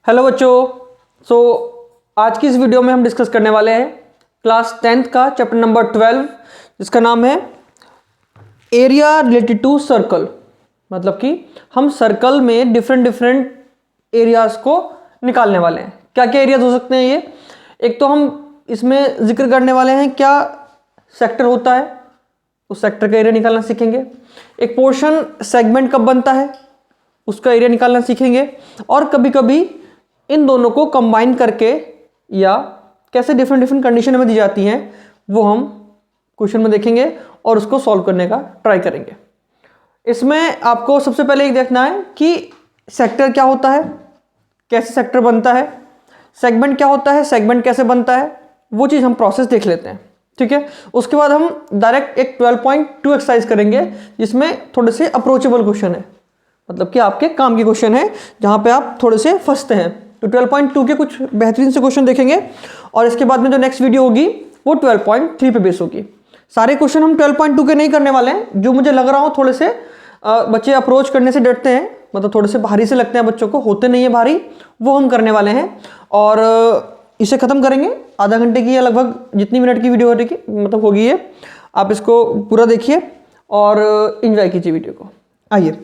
Hello बच्चों। आज की इस वीडियो में हम डिस्कस करने वाले हैं क्लास 10th का चैप्टर नंबर 12 जिसका नाम है एरिया रिलेटेड टू सर्कल। मतलब कि हम सर्कल में डिफरेंट एरियाज को निकालने वाले हैं। क्या क्या एरियाज हो सकते हैं ये? एक तो हम इसमें जिक्र करने वाले हैं क्या सेक्टर होता है, उस सेक्टर का एरिया निकालना सीखेंगे। एक पोर्शन सेगमेंट कब बनता है उसका एरिया निकालना सीखेंगे। और कभी कभी इन दोनों को कंबाइन करके या कैसे डिफरेंट कंडीशन में दी जाती हैं वो हम क्वेश्चन में देखेंगे और उसको सॉल्व करने का ट्राई करेंगे। इसमें आपको सबसे पहले एक देखना है कि सेक्टर क्या होता है, कैसे सेक्टर बनता है, सेगमेंट क्या होता है, सेगमेंट कैसे बनता है, वो चीज़ हम प्रोसेस देख लेते हैं। ठीक है, उसके बाद हम डायरेक्ट एक 12.2 एक्सरसाइज करेंगे जिसमें थोड़े से अप्रोचेबल क्वेश्चन है, मतलब कि आपके काम के क्वेश्चन है जहाँ पे आप थोड़े से फंसते हैं। तो 12.2 के कुछ बेहतरीन से क्वेश्चन देखेंगे और इसके बाद में जो नेक्स्ट वीडियो होगी वो 12.3 पे बेस होगी। सारे क्वेश्चन हम 12.2 के नहीं करने वाले हैं, जो मुझे लग रहा हो थोड़े से बच्चे अप्रोच करने से डरते हैं, मतलब थोड़े से भारी से लगते हैं बच्चों को, होते नहीं है भारी, वो हम करने वाले हैं। और इसे ख़त्म करेंगे आधा घंटे की या लगभग जितनी मिनट की वीडियो मतलब होगी ये। आप इसको पूरा देखिए और इंजॉय कीजिए वीडियो को। आइए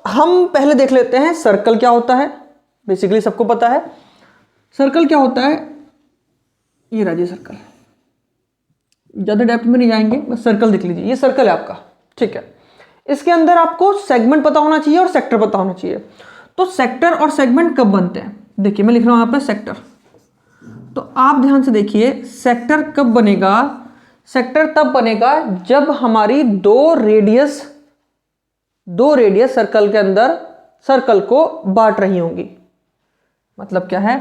हम पहले देख लेते हैं सर्कल क्या होता है। बेसिकली सबको पता है सर्कल क्या होता है। ये रहा जी सर्कल, ज़्यादा डेप्थ में नहीं जाएंगे, बस सर्कल देख लीजिए। ये सर्कल है आपका, ठीक है। इसके अंदर आपको सेगमेंट पता होना चाहिए और सेक्टर पता होना चाहिए। तो सेक्टर और सेगमेंट कब बनते हैं? देखिए मैं लिख रहा हूँ यहाँ पे सेक्टर, तो आप ध्यान से देखिए सेक्टर कब बनेगा। सेक्टर तब बनेगा जब हमारी दो रेडियस सर्कल के अंदर सर्कल को बांट रही होंगी। मतलब क्या है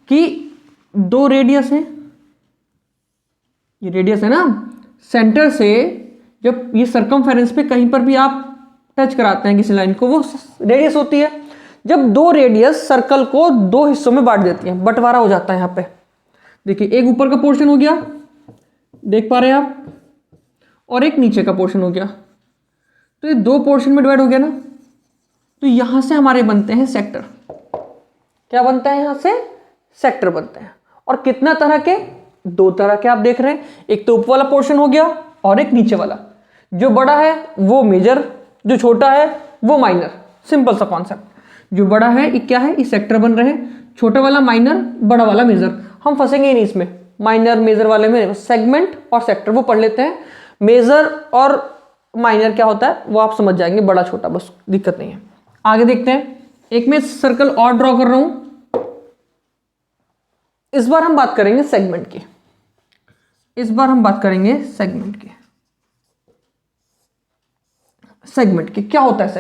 कि दो रेडियस है, ये रेडियस है ना, सेंटर से जब ये सर्कमफेरेंस पे कहीं पर भी आप टच कराते हैं किसी लाइन को, वो रेडियस होती है। जब दो रेडियस सर्कल को दो हिस्सों में बांट देती हैं, बंटवारा हो जाता है। यहाँ पे देखिए एक ऊपर का पोर्शन हो गया, देख पा रहे हैं आप, और एक नीचे का पोर्शन हो गया, तो ये दो पोर्शन में डिवाइड हो गया ना। तो यहां से हमारे बनते हैं सेक्टर। क्या बनता है? यहां से सेक्टर बनते हैं। और कितना तरह के? दो तरह के आप देख रहे हैं, एक तो ऊपर वाला पोर्शन हो गया और एक नीचे वाला। जो बड़ा है वो मेजर, जो छोटा है वो माइनर। सिंपल सा कॉन्सेप्ट। जो बड़ा है ये क्या है, ये सेक्टर बन रहे हैं, छोटा वाला माइनर, बड़ा वाला मेजर। हम फंसेंगे ही नहीं इसमें, माइनर मेजर वाले में। सेगमेंट और सेक्टर वो पढ़ लेते हैं, मेजर और माइनर क्या होता है वो आप समझ जाएंगे, बड़ा छोटा, बस दिक्कत नहीं है। आगे देखते हैं, एक मैं सर्कल और ड्रॉ कर रहा हूं। इस बार हम बात करेंगे सेगमेंट की। सेगमेंट की क्या होता है?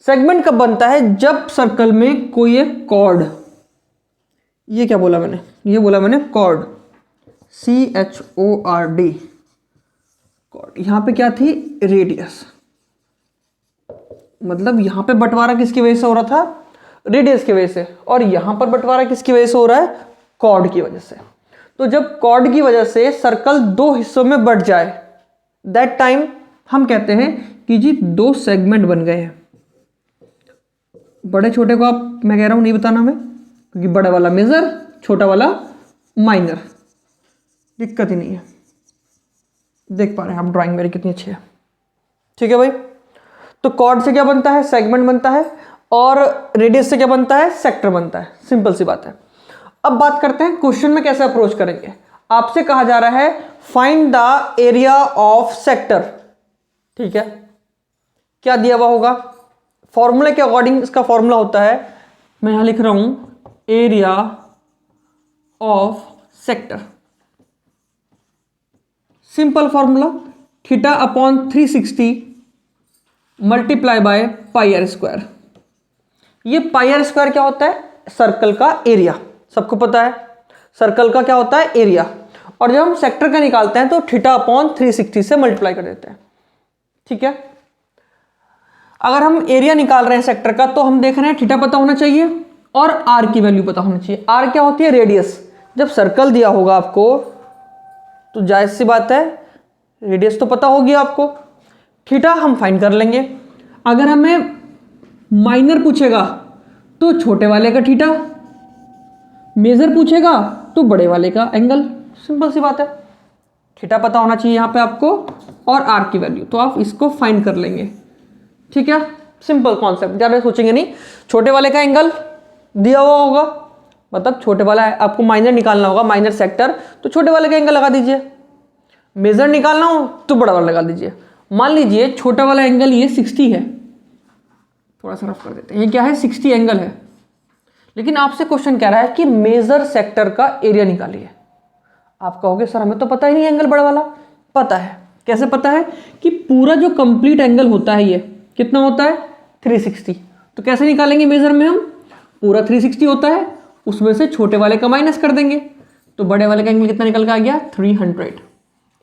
सेगमेंट कब बनता है? जब सर्कल में कोई एक कॉर्ड, ये क्या बोला मैंने? ये बोला मैंने कॉर्ड, CHORD, कॉर्ड। यहां पे क्या थी? रेडियस। मतलब यहां पे बंटवारा किसकी वजह से हो रहा था? रेडियस की वजह से। और यहां पर बंटवारा किसकी वजह से हो रहा है? कॉर्ड की वजह से। तो जब कॉर्ड की वजह से सर्कल दो हिस्सों में बंट जाए, दैट टाइम हम कहते हैं कि जी दो सेगमेंट बन गए हैं। बड़े छोटे को आप, मैं कह रहा हूं नहीं बताना मैं, क्योंकि बड़ा वाला मेजर, छोटा वाला माइनर, दिक्कत ही नहीं है। देख पा रहे हैं आप ड्राइंग मेरी कितनी अच्छी है, ठीक है भाई। तो कॉर्ड से क्या बनता है? सेगमेंट बनता है। और रेडियस से क्या बनता है? सेक्टर बनता है। सिंपल सी बात है। अब बात करते हैं क्वेश्चन में कैसे अप्रोच करेंगे। आपसे कहा जा रहा है find the area of sector, ठीक है। क्या दिया हुआ होगा? फॉर्मूले के अकॉर्डिंग इसका फॉर्मूला होता है, मैं यहां लिख रहा हूं area of sector. Simple formula, theta upon 360 multiply by pi r square. ये पाई आर स्क्वायर क्या होता है? सर्कल का एरिया। सबको पता है सर्कल का क्या होता है? एरिया। और जब हम सेक्टर का निकालते हैं तो थीटा अपॉन 360 से मल्टीप्लाई कर देते हैं, ठीक है। अगर हम एरिया निकाल रहे हैं सेक्टर का, तो हम देख रहे हैं थीटा पता होना चाहिए और आर की वैल्यू पता होनी चाहिए। आर क्या होती है? रेडियस। जब सर्कल दिया होगा आपको तो जायज सी बात है रेडियस तो पता होगी आपको। थीटा हम फाइंड कर लेंगे। अगर हमें माइनर पूछेगा तो छोटे वाले का थीटा, मेजर पूछेगा तो बड़े वाले का एंगल। सिंपल सी बात है, थीटा पता होना चाहिए यहाँ पे आपको और आर की वैल्यू, तो आप इसको फाइंड कर लेंगे। ठीक है, सिंपल कॉन्सेप्ट, ज़्यादा सोचेंगे नहीं। छोटे वाले का एंगल दिया हुआ होगा, मतलब छोटे वाला आपको माइनर निकालना होगा, माइनर सेक्टर, तो छोटे वाले का एंगल लगा दीजिए। मेजर निकालना हो तो बड़ा वाला लगा दीजिए। मान लीजिए छोटा वाला एंगल ये 60 है, थोड़ा सा रफ कर देते हैं, ये क्या है 60 एंगल है, लेकिन आपसे क्वेश्चन कह रहा है कि मेजर सेक्टर का एरिया निकालिए। आप कहोगे सर हमें तो पता ही नहीं एंगल बड़ा वाला। पता है, कैसे पता है कि पूरा जो कंप्लीट एंगल होता है ये कितना होता है 360, तो कैसे निकालेंगे मेजर में हम, पूरा 360 होता है, उसमें से छोटे वाले का माइनस कर देंगे, तो बड़े वाले का एंगल कितना निकल के आ गया 300।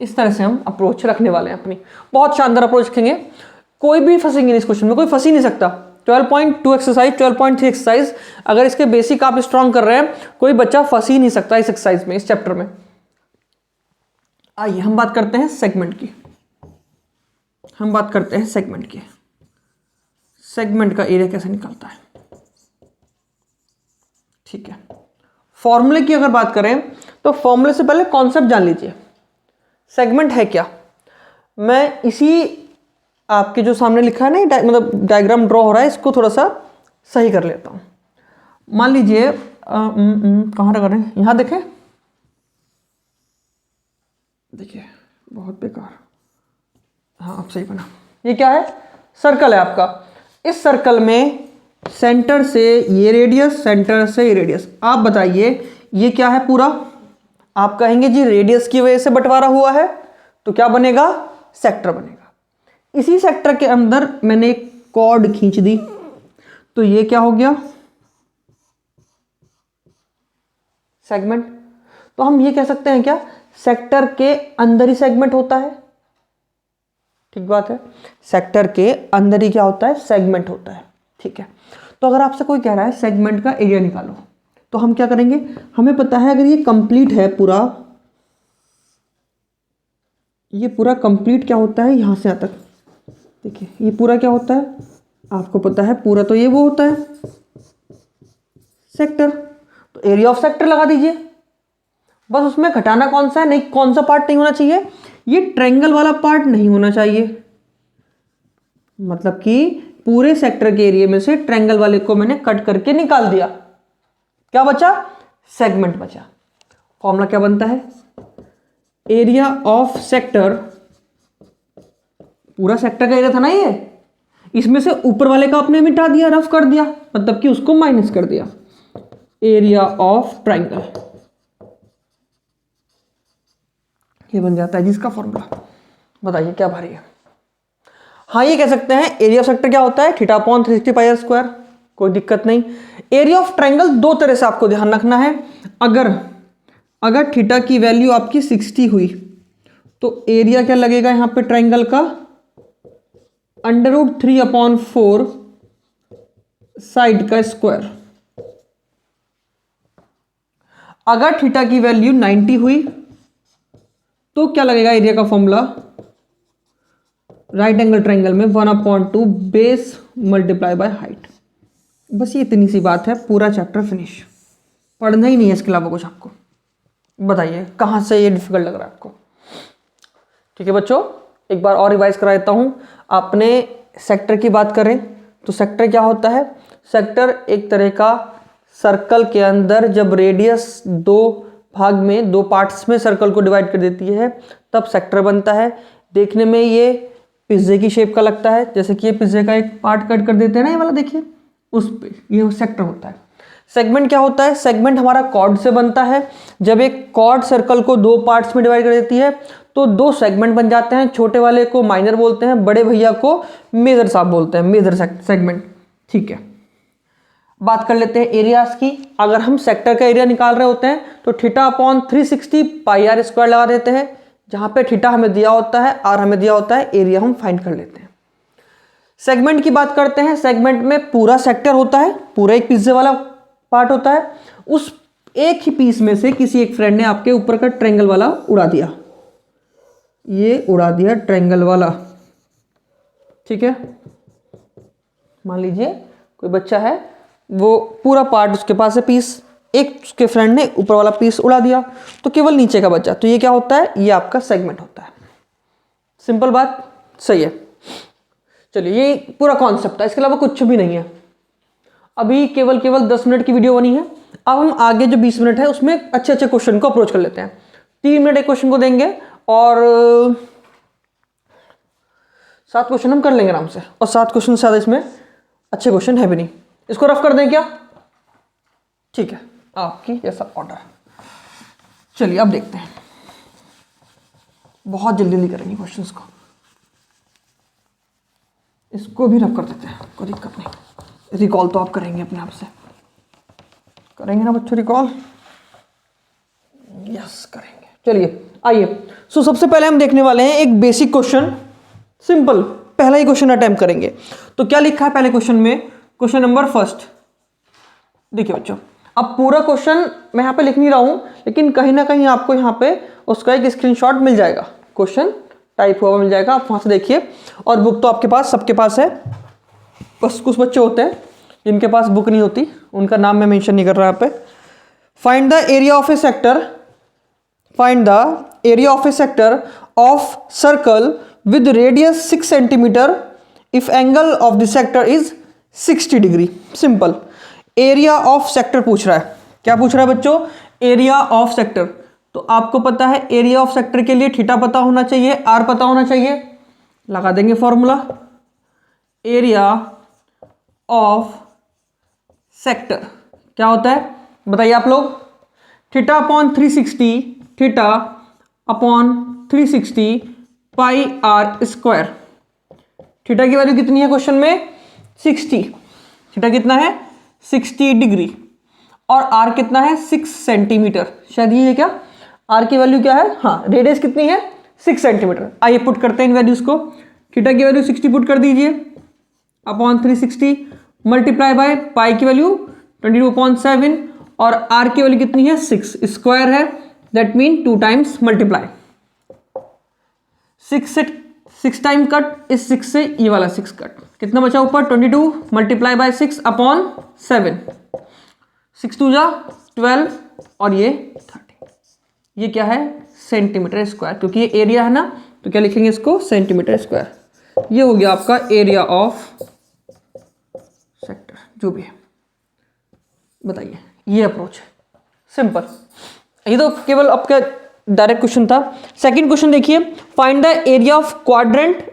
इस तरह से हम अप्रोच रखने वाले हैं अपनी, बहुत शानदार अप्रोच रखेंगे, कोई भी फंसेंगे नहीं इस क्वेश्चन में, कोई फंस ही नहीं सकता। 12.2 एक्सरसाइज, 12.3 एक्सरसाइज, अगर इसके बेसिक आप स्ट्रॉन्ग कर रहे हैं, कोई बच्चा फंस ही नहीं सकता इस एक्सरसाइज में, इस चैप्टर में। आइए हम बात करते हैं सेगमेंट की, हम बात करते हैं सेगमेंट की, सेगमेंट का एरिया कैसे निकलता है। ठीक है, फॉर्मूले की अगर बात करें तो फॉर्मूले से पहले कॉन्सेप्ट जान लीजिए, सेगमेंट है क्या। मैं इसी आपके जो सामने लिखा है ना, मतलब डायग्राम ड्रॉ हो रहा है, इसको थोड़ा सा सही कर लेता हूं। मान लीजिए कहाँ रख रहे हैं, यहां देखें, देखिए बहुत बेकार, हाँ अब सही बना। ये क्या है, सर्कल है आपका, इस सर्कल में सेंटर से ये रेडियस, सेंटर से ये रेडियस, आप बताइए ये क्या है पूरा। आप कहेंगे जी रेडियस की वजह से बंटवारा हुआ है, तो क्या बनेगा सेक्टर बनेगा। इसी सेक्टर के अंदर मैंने एक कॉर्ड खींच दी, तो ये क्या हो गया सेगमेंट। तो हम ये कह सकते हैं क्या, सेक्टर के अंदर ही सेगमेंट होता है। ठीक बात है, सेक्टर के अंदर ही क्या होता है सेगमेंट होता है। ठीक है, तो अगर आपसे कोई कह रहा है सेगमेंट का एरिया निकालो, तो हम क्या करेंगे, हमें पता है अगर ये कंप्लीट है पूरा, ये पूरा कंप्लीट क्या होता है यहां से यहां तक, देखिए ये पूरा क्या होता है आपको पता है, पूरा तो ये वो होता है सेक्टर, तो एरिया ऑफ सेक्टर लगा दीजिए। बस उसमें घटाना कौन सा है, नहीं कौन सा पार्ट नहीं होना चाहिए, ये ट्रायंगल वाला पार्ट नहीं होना चाहिए। मतलब कि पूरे सेक्टर के एरिया में से ट्रायंगल वाले को मैंने कट करके निकाल दिया, क्या बचा सेगमेंट बचा। फॉर्मूला क्या बनता है, एरिया ऑफ सेक्टर, पूरा सेक्टर का एरिया था ना ये, इसमें से ऊपर वाले का आपने मिटा दिया, रफ कर दिया, मतलब कि उसको माइनस कर दिया, एरिया ऑफ ट्रायंगल, ये बन जाता है जिसका फॉर्मूला। बताइए क्या भारी है। हाँ ये कह सकते हैं एरिया ऑफ सेक्टर क्या होता है theta upon 360 pi r square, कोई दिक्कत नहीं। एरिया ऑफ ट्रायंगल दो तरह से आपको ध्यान रखना है, अगर थीटा की वैल्यू आपकी 60 हुई तो एरिया क्या लगेगा यहां पे ट्रायंगल का, √3/4 साइड का स्क्वायर। अगर थीटा की वैल्यू 90 हुई तो क्या लगेगा एरिया का फॉर्मूला, राइट एंगल ट्रायंगल में 1/2 बेस मल्टीप्लाई बाय हाइट। बस ये इतनी सी बात है, पूरा चैप्टर फिनिश, पढ़ना ही नहीं है इसके अलावा कुछ आपको। बताइए कहाँ से ये डिफिकल्ट लग रहा है आपको। ठीक है बच्चों, एक बार और रिवाइज करा देता हूँ। आपने सेक्टर की बात करें तो सेक्टर क्या होता है, सेक्टर एक तरह का सर्कल के अंदर जब रेडियस दो भाग में, दो पार्ट्स में सर्कल को डिवाइड कर देती है तब सेक्टर बनता है। देखने में ये पिज्जे की शेप का लगता है, जैसे कि ये पिज्जे का एक पार्ट कट कर देते हैं ना ये वाला, देखिए उस पे ये सेक्टर होता है। सेगमेंट क्या होता है, सेगमेंट हमारा कॉर्ड से बनता है। जब एक कॉर्ड सर्कल को दो पार्ट्स में डिवाइड कर देती है तो दो सेगमेंट बन जाते हैं, छोटे वाले को माइनर बोलते हैं, बड़े भैया को मेजर साहब बोलते हैं, मेजर सेगमेंट। ठीक है, बात कर लेते हैं एरियाज की। अगर हम सेक्टर का एरिया निकाल रहे होते हैं तो theta upon 360 pi r square लगा देते हैं, जहां पे थीटा हमें दिया होता है, आर हमें दिया होता है, एरिया हम फाइंड कर लेते हैं। सेगमेंट की बात करते हैं, सेगमेंट में पूरा सेक्टर होता है, पूरा एक पिज्जे वाला पार्ट होता है, उस एक ही पीस में से किसी एक फ्रेंड ने आपके ऊपर का ट्रायंगल वाला उड़ा दिया, ये उड़ा दिया ट्रायंगल वाला। ठीक है, मान लीजिए कोई बच्चा है वो पूरा पार्ट उसके पास है पीस, एक उसके फ्रेंड ने ऊपर वाला पीस उड़ा दिया, तो केवल नीचे का बचा। तो ये क्या होता है, ये आपका सेगमेंट होता है। सिंपल बात, सही है। चलिए, ये पूरा कॉन्सेप्ट है, इसके अलावा कुछ भी नहीं है। अभी केवल 10 मिनट की वीडियो बनी है। अब हम आगे जो 20 मिनट है उसमें अच्छे अच्छे क्वेश्चन को अप्रोच कर लेते हैं। 3 मिनट एक क्वेश्चन को देंगे और 7 क्वेश्चन हम कर लेंगे आराम से, और 7 क्वेश्चन से ज़्यादा इसमें अच्छे क्वेश्चन है भी नहीं। इसको रफ कर दें क्या? ठीक है, आपकी जैसा ऑर्डर। चलिए अब देखते हैं, बहुत जल्दी जल्दी करेंगे क्वेश्चंस को। इसको भी रफ कर देते हैं, कोई दिक्कत नहीं। रिकॉल तो आप करेंगे अपने आप से, करेंगे ना बच्चों रिकॉल? यस करेंगे। चलिए आइए, सो सबसे पहले हम देखने वाले हैं एक बेसिक क्वेश्चन, सिंपल, पहला ही क्वेश्चन अटेम्प्ट करेंगे। तो क्या लिखा है पहले क्वेश्चन में? क्वेश्चन नंबर फर्स्ट, देखिए बच्चों, अब पूरा क्वेश्चन मैं यहाँ पे लिख नहीं रहा हूँ, लेकिन कहीं ना कहीं आपको यहाँ पे उसका एक स्क्रीनशॉट मिल जाएगा, क्वेश्चन टाइप हुआ मिल जाएगा, आप वहाँ से देखिए। और बुक तो आपके पास, सबके पास है, बस कुछ बच्चे होते हैं जिनके पास बुक नहीं होती, उनका नाम मैं मेंशन नहीं कर रहा यहाँ पे। Find the area of A sector, find the area of A sector of circle with radius 6 centimetre if angle of the sector is 60 degree. Simple, area of sector पूछ रहा है। क्या पूछ रहा है बच्चों? Area of sector. तो आपको पता है एरिया ऑफ सेक्टर के लिए थीटा पता होना चाहिए, आर पता होना चाहिए, लगा देंगे फॉर्मूला। एरिया ऑफ सेक्टर क्या होता है बताइए आप लोग? Theta upon 360, theta upon 360 pi r square. Theta की वैल्यू कितनी है क्वेश्चन में? 60। थीटा कितना है? 60 डिग्री। और आर कितना है? 6 सेंटीमीटर। शायद ये है क्या? आर की वैल्यू क्या है? हाँ, रेडियस कितनी है? 6 सेंटीमीटर। आइए पुट करते हैं इन वैल्यूज को। थीटा की वैल्यू 60 पुट कर दीजिए, अपॉन 360 मल्टीप्लाई बाय पाई की वैल्यू 22/7, और आर की वैल्यू कितनी है? 6, स्क्वायर है, that mean 2 times multiply. 6 time cut, इस 6 से ये वाला 6 कट, कितना बचा ऊपर? 22 मल्टीप्लाई बाय 6 अपॉन 7, 6 2 जा 12 और ये 30। ये क्या है? सेंटीमीटर स्क्वायर, क्योंकि ये एरिया है ना, तो क्या लिखेंगे इसको? Centimetre square. ये हो गया आपका एरिया ऑफ सेक्टर, जो भी है। बताइए, ये अप्रोच है, सिंपल। ये तो केवल आपका डायरेक्ट क्वेश्चन था। सेकंड क्वेश्चन देखिए, find the area of quadrant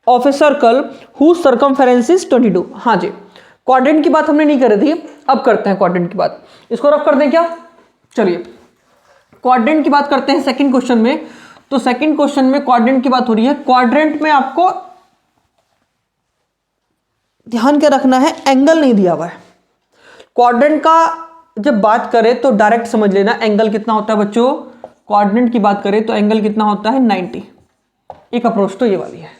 of a circle whose circumference is 22। हाँ जी, क्वाड्रेंट की बात हमने नहीं करी थी, अब करते हैं क्वाड्रेंट की बात। इसको रफ कर दें क्या? चलिए क्वाड्रेंट की बात करते हैं सेकंड क्वेश्चन में। तो सेकंड क्वेश्चन में क्वाड्रेंट की बात हो रही है। क्वाड्रेंट में आपको ध्यान क्या रखना है, एंगल नहीं दिया हुआ है। क्वाड्रेंट का जब बात करें तो डायरेक्ट समझ लेना एंगल कितना होता है बच्चों। क्वाड्रेंट की बात करें तो एंगल कितना होता है? 90। एक अप्रोच तो ये वाली है,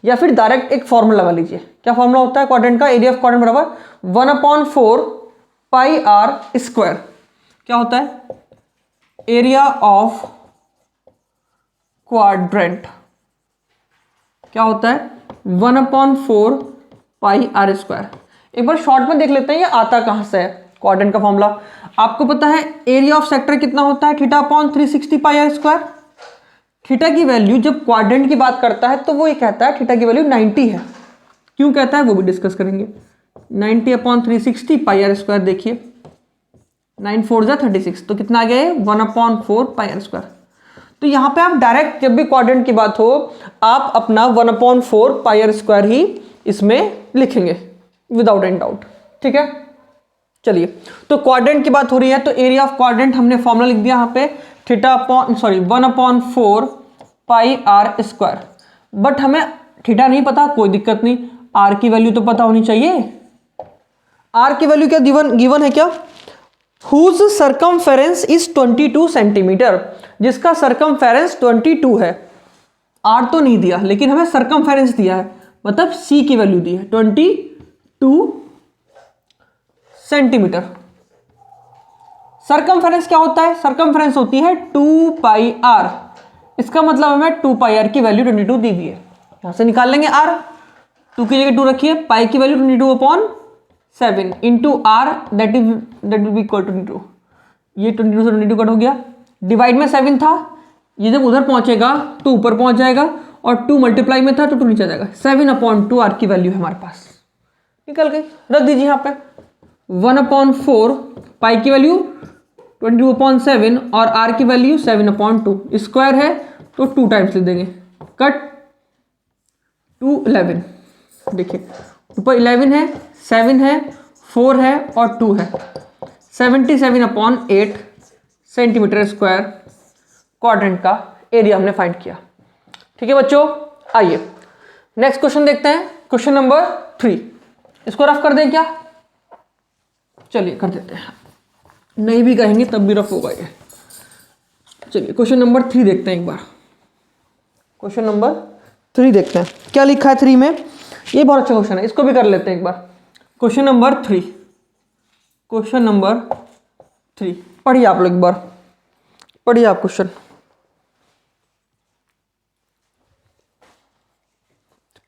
या फिर डायरेक्ट एक फॉर्मूला लगा लीजिए। क्या फॉर्मूला होता है क्वाड्रेंट का? एरिया ऑफ क्वाड्रेंट बराबर 1/4 पाई आर स्क्वायर। क्या होता है? एरिया ऑफ क्वाड्रेंट क्या होता है? 1/4 पाई आर स्क्वायर। एक बार शॉर्ट में देख लेते हैं ये आता कहां से है। क्वाड्रेंट का फॉर्मूला आपको पता है, एरिया ऑफ सेक्टर कितना होता है? Theta upon 360 pi r square. Theta की वैल्यू जब क्वाड्रेंट की बात करता है तो वो ये कहता है थीटा की वैल्यू 90 है। क्यों कहता है वो भी डिस्कस करेंगे। 90/360 पाई आर स्क्वायर, देखिए 9 4 जा 36, तो कितना आ गया? 1/4 पाई आर स्क्वायर। तो यहां पे आप डायरेक्ट जब भी क्वाड्रेंट की बात हो आप अपना 1/4 पाई आर स्क्वायर ही इसमें लिखेंगे विदाउट एनी डाउट, ठीक है। चलिए, तो क्वाड्रेंट की बात हो रही है तो एरिया ऑफ क्वाड्रेंट हमने फॉर्मूला लिख दिया यहाँ पे, theta upon 1/4 pi r square. But हमें थीटा नहीं पता, कोई दिक्कत नहीं, आर की वैल्यू तो पता होनी चाहिए। आर की वैल्यू क्या गिवन है क्या? हुज सर्कमफेरेंस इज 22 सेंटीमीटर, जिसका सर्कमफेरेंस 22 है। आर तो नहीं दिया लेकिन हमें सर्कमफेरेंस दिया है, मतलब सी की वैल्यू दी है 22 सेंटीमीटर। सर्कमफेरेंस क्या होता है? सर्कमफेरेंस होती है 2 पाई आर। इसका मतलब हमें 2 पाई आर की वैल्यू 22 दी हुई है, यहां से निकाल लेंगे आर। 2 की जगह 2 रखिए, पाई की value 22/7 7 into r that will be equal to 22। ये 22 से 22 कट हो गया, डिवाइड में 7 था, ये जब उधर पहुंचेगा तो ऊपर पहुंच जाएगा, और 2 मल्टीप्लाई में था तो 2 नीचे जाएगा। 7/2 आर की वैल्यू है हमारे पास, निकल गई, रख दीजिए यहाँ पे। 1/4 पाई की वैल्यू 22/7 और आर की वैल्यू 7/2, स्क्वायर है तो 2 टाइम्स लिख देंगे, कट 2 11। देखिए ऊपर 11 है, 7 है, 4 है और 2 है, 77/8 सेंटीमीटर स्क्वायर क्वाड्रेंट का एरिया हमने फाइंड किया। ठीक है बच्चों, आइए नेक्स्ट क्वेश्चन देखते हैं, क्वेश्चन नंबर 3। इसको रफ कर दें क्या? चलिए कर देते हैं, नहीं भी कहेंगे तब भी रफ होगा ये। चलिए क्वेश्चन नंबर 3 देखते हैं एक बार। क्वेश्चन नंबर 3 देखते हैं क्या लिखा है 3 में। ये बहुत अच्छा क्वेश्चन है, इसको भी कर लेते हैं एक बार। क्वेश्चन नंबर 3, क्वेश्चन नंबर 3 पढ़िए आप लोग एक बार, पढ़िए आप क्वेश्चन,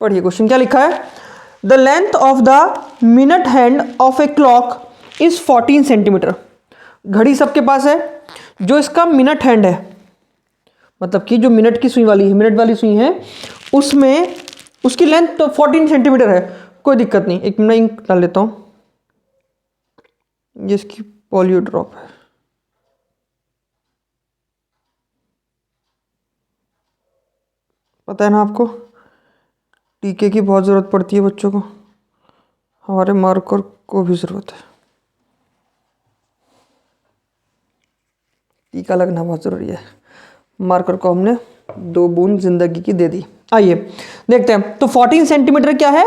पढ़िए क्वेश्चन क्या लिखा है। The length of the minute hand of a clock is 14 centimetre. घड़ी सबके पास है, जो इसका मिनट हैंड है, मतलब कि जो मिनट की सुई वाली है, मिनट वाली सुई है, उसमें उसकी लेंथ तो 14 सेंटीमीटर है, कोई दिक्कत नहीं। एक मिनट इंक डाल लेता हूँ, ये इसकी पॉलियो ड्रॉप है। पता है ना आपको, टीके की बहुत ज़रूरत पड़ती है बच्चों को, हमारे मार्कर को भी ज़रूरत है, टीका लगना बहुत ज़रूरी है। मार्कर को हमने 2 बूंद जिंदगी की दे दी। आइए देखते हैं, तो 14 सेंटीमीटर क्या है,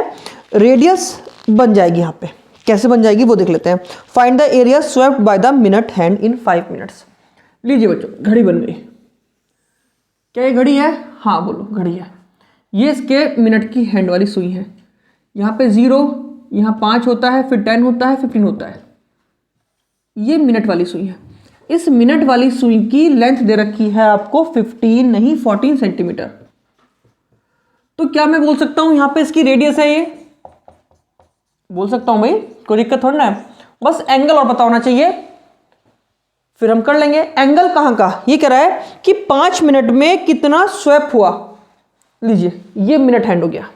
रेडियस बन जाएगी यहाँ पे, कैसे बन जाएगी वो देख लेते हैं। Find the area swept by the minute hand in 5 minutes. लीजिए बच्चों, घड़ी बन गई। क्या ये घड़ी है? हाँ बोलो, घड़ी है। ये इसके मिनट की हैंड वाली सुई है, यहाँ पे 0, यहाँ 5 होता है, फिर 10 होता है, 15 होता है। ये मिनट वाली सुई है। इस मिनट वाली सुई की लेंथ दे रखी है आपको 15 नहीं 14 सेंटीमीटर। तो क्या मैं बोल सकता हूं यहाँ पे इसकी रेडियस है, ये बोल सकता हूं भाई, कोई दिक्कत थोड़ी ना है, बस एंगल और पता होना चाहिए, फिर हम कर लेंगे। एंगल कहाँ का, ये कह रहा है कि 5 मिनट में कितना स्वैप हुआ। लीजिए ये मिनट हैंड हो गया,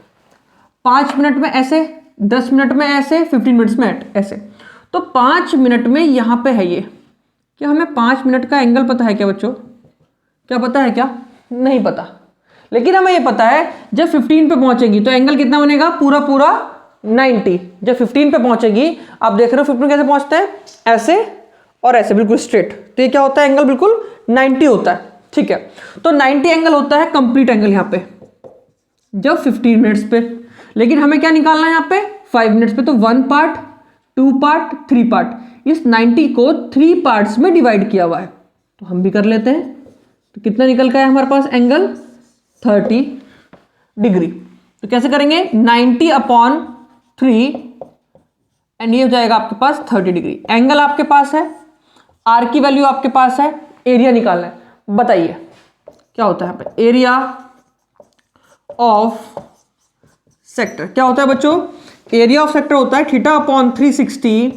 5 मिनट में ऐसे, 10 मिनट में ऐसे, 15 मिनट्स में ऐसे। तो 5 मिनट में यहाँ पे है ये, क्या हमें 5 मिनट का एंगल पता है क्या बच्चों? क्या पता है क्या? नहीं पता, लेकिन हमें ये पता है जब 15 पे पहुंचेगी तो एंगल कितना बनेगा, पूरा पूरा 90। जब 15 पे पहुंचेगी, आप देख रहे हो 15 कैसे पहुंचते हैं, ऐसे और ऐसे बिल्कुल स्ट्रेट, तो ये क्या होता है, एंगल बिल्कुल 90 होता है। ठीक है, तो 90 एंगल होता है कंप्लीट एंगल यहाँ पे जब 15 मिनट्स पे। लेकिन हमें क्या निकालना है यहाँ पे 5 मिनट्स पे, तो 1 पार्ट, 2 पार्ट, 3 पार्ट। इस 90 को 3 पार्ट्स में डिवाइड किया हुआ है, तो हम भी कर लेते हैं। तो कितना निकल का है हमारे पास एंगल, 30 डिग्री। तो कैसे करेंगे, 90/3 एंड ये हो जाएगा आपके पास 30 डिग्री। एंगल आपके पास है, आर की वैल्यू आपके पास है, एरिया निकालना है। बताइए क्या होता है यहाँ पे, एरिया ऑफ सेक्टर क्या होता है बच्चों, एरिया ऑफ सेक्टर होता है θ/360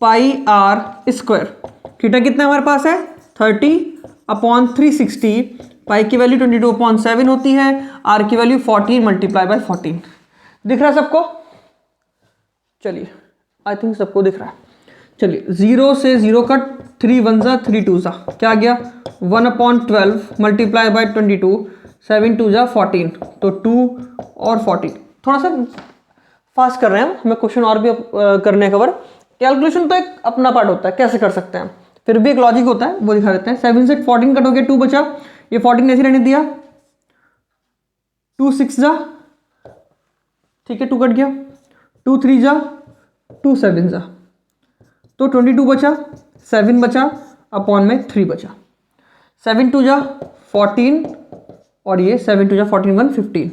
पाई आर स्क्वायर। थीटा कितना हमारे पास है, 30/360, पाई की वैल्यू 22/7 होती है, आर की वैल्यू 14 × 14। दिख रहा है सबको? चलिए आई थिंक सबको दिख रहा है। चलिए 0 से 0 कट, 3 1 जा 3 2 जा, क्या आ गया 1/12 × 22, 7 2 जा 14, तो 2 और 14। थोड़ा सा फास्ट कर रहे हैं हमें क्वेश्चन और भी करने कवर। कैलकुलेशन तो एक अपना पार्ट होता है, कैसे कर सकते हैं, फिर भी एक लॉजिक होता है, वो दिखा देते हैं। 7 से 14 कट हो गया, 2 बचा, ये 14 ऐसे रहने दिया, 2 6 जा, ठीक है 2 कट गया, 2 3 जा, 2 7 जा, तो 22 बचा, 7 बचा, अपॉन में 3 बचा, 7 2 जा 14 और ये 7 2 जा 14 1 15।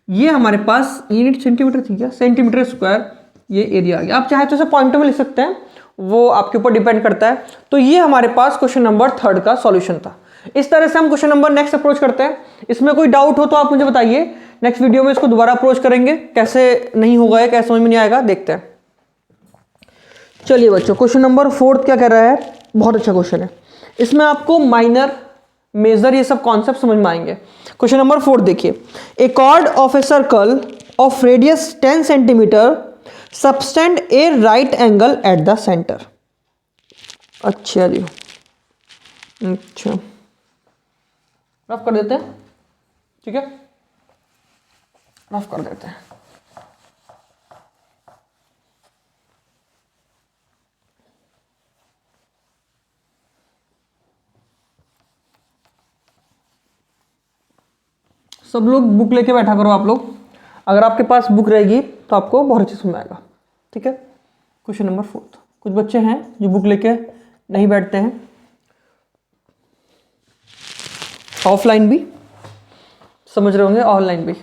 ये हमारे पास यूनिट सेंटीमीटर थी क्या, सेंटीमीटर स्क्वायर, ये एरिया आ गया। आप चाहे तो इसे पॉइंटों में लिख सकते हैं, वो आपके ऊपर डिपेंड करता है। तो ये हमारे पास क्वेश्चन नंबर 3 का सॉल्यूशन था। इस तरह से हम क्वेश्चन नंबर नेक्स्ट अप्रोच करते हैं। इसमें कोई डाउट हो तो आप मुझे बताइए, नेक्स्ट वीडियो में इसको दोबारा अप्रोच करेंगे, कैसे नहीं होगा या कैसे समझ में नहीं आएगा देखते हैं। चलिए बच्चों, क्वेश्चन नंबर 4 क्या कह रहा है, बहुत अच्छा क्वेश्चन है। इसमें आपको माइनर, मेजर, ये सब कॉन्सेप्ट समझ में आएंगे। क्वेश्चन नंबर 4 देखिए, a chord of a circle of radius 10 centimetre subtend a right angle at the centre. अच्छा जी, अच्छा रफ कर देते हैं, ठीक है, रफ कर देते हैं। सब लोग बुक लेके बैठा करो। आप लोग, अगर आपके पास बुक रहेगी तो आपको बहुत अच्छे समझ में आएगा, ठीक है। क्वेश्चन नंबर 4, कुछ बच्चे हैं जो बुक लेके नहीं बैठते हैं, ऑफलाइन भी समझ रहे होंगे, ऑनलाइन भी।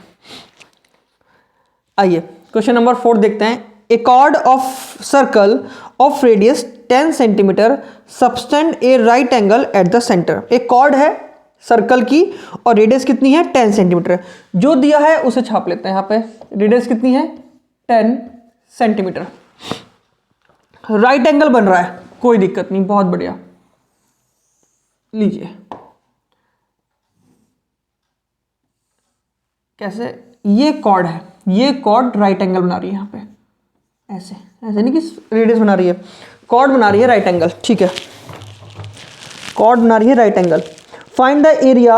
आइए क्वेश्चन नंबर 4 देखते हैं। A chord of circle of radius 10 centimetre subtend a right angle at the centre. एक कॉर्ड है सर्कल की और रेडियस कितनी है, 10 सेंटीमीटर। जो दिया है उसे छाप लेते हैं। यहाँ पे रेडियस कितनी है, 10 सेंटीमीटर। राइट एंगल बन रहा है, कोई दिक्कत नहीं, बहुत बढ़िया। लीजिए, कैसे, ये कॉर्ड है, ये कॉर्ड राइट एंगल बना रही है। यहाँ पे ऐसे ऐसे नहीं कि रेडियस बना रही है, कॉर्ड बना रही है राइट एंगल, ठीक है, कॉर्ड बना रही है right angle. Find the area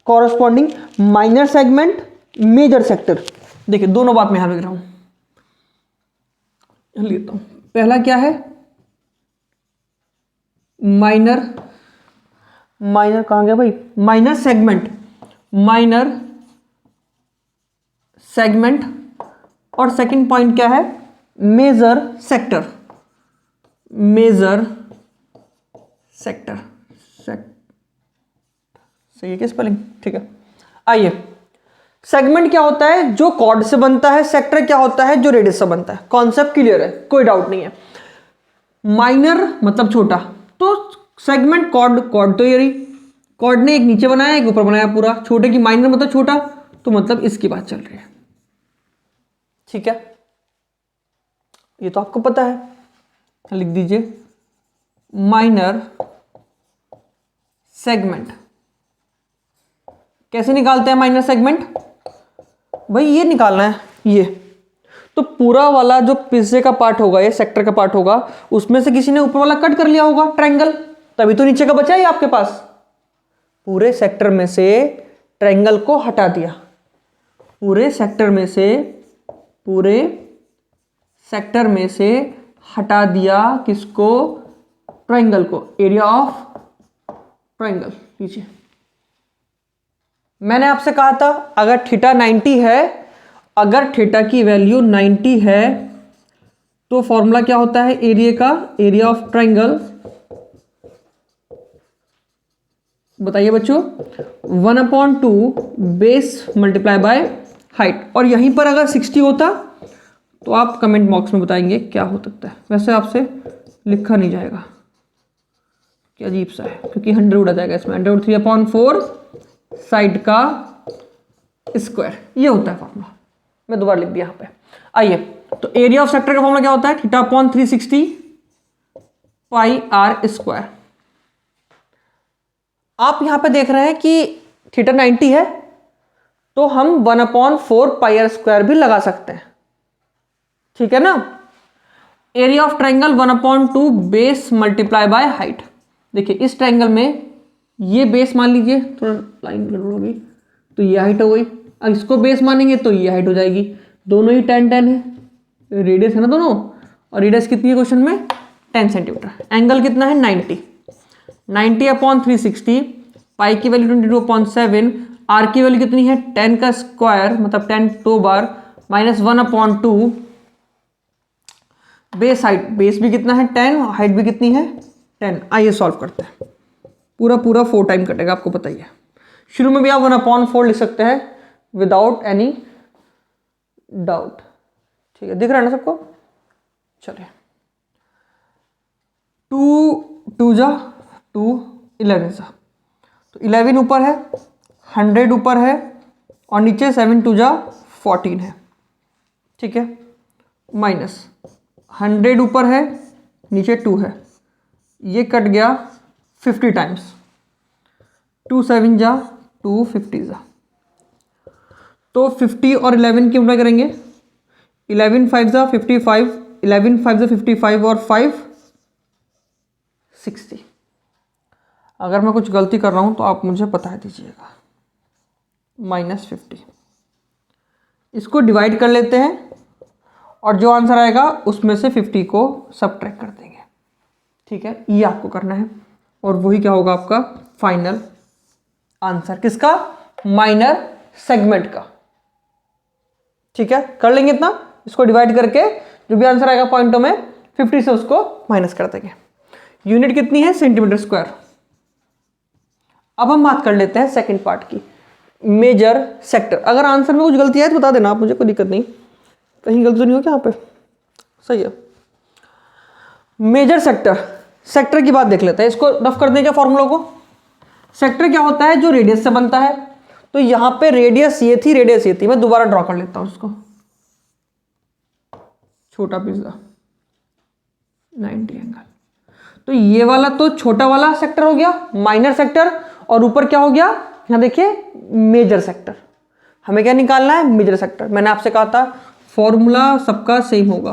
corresponding minor segment major sector. देखिए दोनों बात मैं यहां लिख रहा हूं, लेता हूं। पहला क्या है, माइनर, माइनर कहां गया भाई, माइनर सेगमेंट, माइनर सेगमेंट। और सेकंड पॉइंट क्या है, मेजर सेक्टर, मेजर सेक्टर, सही है क्या स्पेलिंग, ठीक है। आइए, सेगमेंट क्या होता है, जो कॉर्ड से बनता है। सेक्टर क्या होता है, जो रेडियस से बनता है। कॉन्सेप्ट क्लियर है, कोई डाउट नहीं है। माइनर मतलब छोटा, तो सेगमेंट कॉर्ड, कॉर्ड तो ये रही, कॉर्ड ने एक नीचे बनाया एक ऊपर बनाया पूरा। छोटे की माइनर मतलब छोटा, तो मतलब इसकी बात चल रही है, ठीक है। ये तो आपको पता है, लिख दीजिए माइनर सेगमेंट। कैसे निकालते हैं माइनर सेगमेंट, भाई ये निकालना है, ये तो पूरा वाला जो पिज्जे का पार्ट होगा, ये सेक्टर का पार्ट होगा, उसमें से किसी ने ऊपर वाला कट कर लिया होगा ट्रायंगल, तभी तो नीचे का बचा है आपके पास। पूरे सेक्टर में से ट्रायंगल को हटा दिया, पूरे सेक्टर में से, पूरे सेक्टर में से हटा दिया किसको, ट्रायंगल को, एरिया ऑफ ट्रायंगल। लीजिए, मैंने आपसे कहा था अगर थीटा 90 है, अगर थीटा की वैल्यू 90 है तो फॉर्मूला क्या होता है एरिया का, एरिया ऑफ ट्रायंगल। बताइए बच्चों, 1/2 बेस मल्टीप्लाई बाय हाइट। और यहीं पर अगर 60 होता तो आप कमेंट बॉक्स में बताएंगे क्या हो सकता है। वैसे आपसे लिखा नहीं जाएगा, क्या अजीब सा है, क्योंकि 100 उड़ा जाएगा इसमें। 3/4 साइड का स्क्वायर, ये होता है फॉर्मूला, मैं दोबारा लिख दिया यहाँ पे। आइए, तो एरिया ऑफ सेक्टर का फॉर्मूला क्या होता है, θ/360 πr²। आप यहां पे देख रहे हैं कि थीटा 90 है, तो हम 1/4 πr² भी लगा सकते हैं, ठीक है ना। Area of triangle 1/2 base multiply by height. देखिए इस ट्रायंगल में ये बेस मान लीजिए, थोड़ा लाइन गड़बड़ हो गई, तो ये हाइट हो गई। अब इसको बेस मानेंगे तो ये हाइट हो जाएगी। दोनों ही 10 है, रेडियस है ना दोनों, और रेडियस कितनी है क्वेश्चन में, 10 सेंटीमीटर। एंगल कितना है, 90/360, पाई की वैल्यू 22/7, आर की वैल्यू कितनी है, 10 का स्क्वायर मतलब 10 2 बार माइनस 1/2 बेस हाइट, बेस भी कितना है 10, हाइट भी कितनी है 10। आइए सॉल्व करते हैं, पूरा 4 टाइम कटेगा, आपको पता ही है। शुरू में भी आप 1/4 लिख सकते हैं विदाउट एनी डाउट, ठीक है, दिख रहा है ना सबको। चलिए 2 जा 2 11 सा, तो 11 ऊपर है, 100 ऊपर है, और नीचे 7 2 जा 14 है, ठीक है, माइनस 100 ऊपर है, नीचे 2 है, ये कट गया 50 टाइम्स, 2 7 जा 2 50 जा, तो 50 और 11 की मल्टीप्लाई करेंगे, 11 5 जा 55, 11 5 जा 55 और 5 60। अगर मैं कुछ गलती कर रहा हूं तो आप मुझे बता दीजिएगा। -50, इसको डिवाइड कर लेते हैं और जो आंसर आएगा उसमें से 50 को सबट्रैक्ट कर देंगे। ठीक है, ये आपको करना है और वही क्या होगा आपका फाइनल आंसर। किसका? माइनर सेगमेंट का। ठीक है, कर लेंगे इतना, इसको डिवाइड करके जो भी आंसर आएगा पॉइंटों में 50 से उसको माइनस कर देंगे। यूनिट कितनी है? Centimetre square. अब हम बात कर लेते हैं सेकंड पार्ट की, मेजर सेक्टर। अगर आंसर में कुछ गलती है तो बता देना आप मुझे, कोई दिक्कत नहीं, कहीं गलती तो नहीं हो क्या यहाँ पे? सही है। मेजर सेक्टर, सेक्टर की बात देख लेते हैं, इसको रफ कर दें क्या फॉर्मूला को। सेक्टर क्या होता है? जो रेडियस से बनता है। तो यहाँ पे रेडियस ये थी, रेडियस ये थी, मैं दोबारा ड्रॉ कर लेता हूँ उसको, छोटा पिज्जा 90 एंगल। तो ये वाला तो छोटा वाला सेक्टर हो गया, माइनर सेक्टर, और ऊपर क्या हो गया यहाँ देखिए मेजर सेक्टर। हमें क्या निकालना है? Major sector. मैंने आपसे कहा था फॉर्मूला सबका सेम होगा,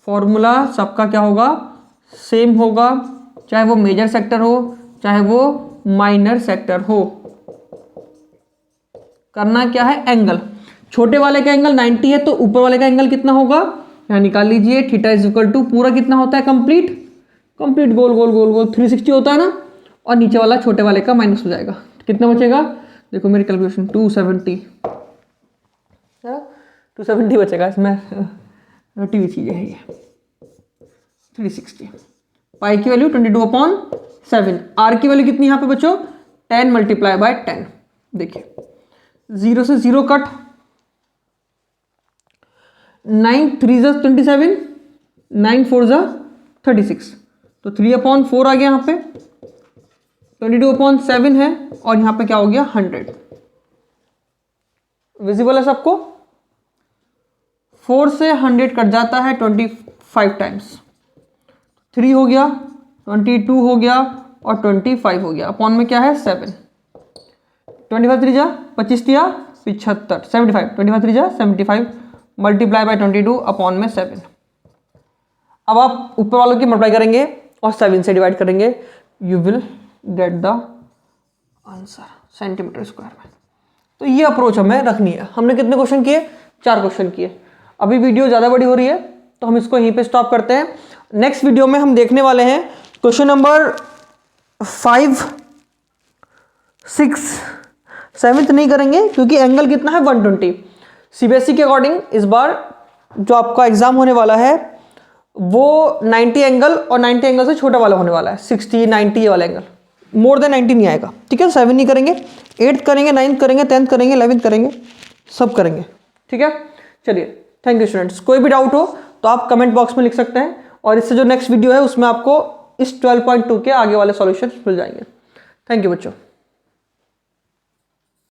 फॉर्मूला सबका क्या होगा? सेम होगा, चाहे वो मेजर सेक्टर हो चाहे वो माइनर सेक्टर हो। करना क्या है? एंगल। छोटे वाले का एंगल 90 है तो ऊपर वाले का एंगल कितना होगा? यहाँ निकाल लीजिए, थीटा इज इक्वल टू पूरा कितना होता है? कंप्लीट गोल गोल गोल गोल 360 होता है ना, और नीचे वाला छोटे वाले का माइनस हो जाएगा। कितना बचेगा? देखो मेरी कैलकुलेशन 270 बचेगा, इसमें रटी हुई चीजें हैं ये। 360, पाई की वैल्यू 22/7, आर की वैल्यू कितनी यहाँ पे बच्चों? 10 × 10। देखिए 0 से 0 कट, 9 3 जा 27, 9 4 जा 36, तो 3/4 आ गया यहाँ पे, 22/7 है, और यहाँ पे क्या हो गया? 100। विजिबल है सबको? 4 से 100 कट जाता है 25 टाइम्स, 3 हो गया, 22 हो गया और 25 हो गया, अपॉन में क्या है? 7। 25 3 जा 25 दिया 75, 75, 25 3 जा 75 मल्टीप्लाई बाय 22 अपॉन में 7। अब आप ऊपर वालों की मल्टीप्लाई करेंगे और 7 से डिवाइड करेंगे, you will get the answer centimetre square में। तो ये अप्रोच हमें रखनी है। हमने कितने क्वेश्चन किए? 4 क्वेश्चन किए। अभी वीडियो ज़्यादा बड़ी हो रही है तो हम इसको यहीं पे स्टॉप करते हैं। नेक्स्ट वीडियो में हम देखने वाले हैं क्वेश्चन नंबर 5 6 7 नहीं करेंगे क्योंकि एंगल कितना है? 120। सीबीएसई के अकॉर्डिंग इस बार जो आपका एग्जाम होने वाला है वो 90 एंगल और 90 एंगल से छोटा वाला होने वाला है, 60 90 ये वाला एंगल, मोर देन 90 नहीं आएगा। ठीक है, 7 नहीं करेंगे, 8th करेंगे, 9th करेंगे, 10th करेंगे, 11th करेंगे, सब करेंगे। ठीक है, चलिए थैंक यू स्टूडेंट्स। कोई भी डाउट हो तो आप कमेंट बॉक्स में लिख सकते हैं, और इससे जो नेक्स्ट वीडियो है उसमें आपको इस 12.2 के आगे वाले सॉल्यूशन मिल जाएंगे। थैंक यू बच्चों।